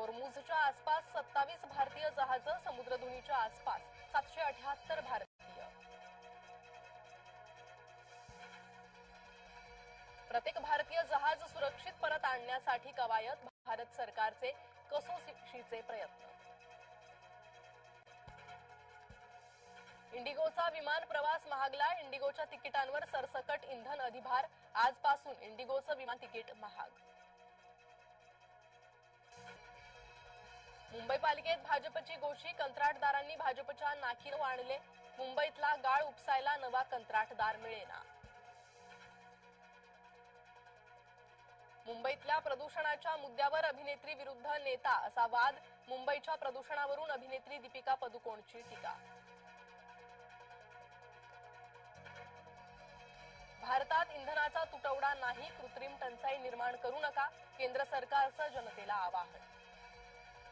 होर्मुझच्या आसपास 27 भारतीय जहाजं, समुद्रधुनीच्या आसपास 778 भारतीय. प्रत्येक भारतीय जहाज सुरक्षित परत आणण्यासाठी कवायत, भारत सरकारचे कसोशीचे प्रयत्न. इंडिगोचा विमान प्रवास महागला, इंडिगोच्या तिकिटांवर सरसकट इंधन अधिभार, आजपासून इंडिगोचं विमान तिकीट महाग. मुंबई पालिकेत भाजपची गोशी, कंत्राटदारांनी भाजपच्या नाकीनं आणले, मुंबईतला गाळ उपसायला नवा कंत्राटदार मिळेना. मुंबईतल्या प्रदूषणाच्या मुद्द्यावर अभिनेत्री विरुद्ध नेता असा वाद, मुंबईच्या प्रदूषणावरून अभिनेत्री दीपिका पदुकोणची टीका. भारतात इंधनाचा तुटवडा नाही, कृत्रिम टंचाई निर्माण करू नका, केंद्र सरकारचं जनतेला आवाहन.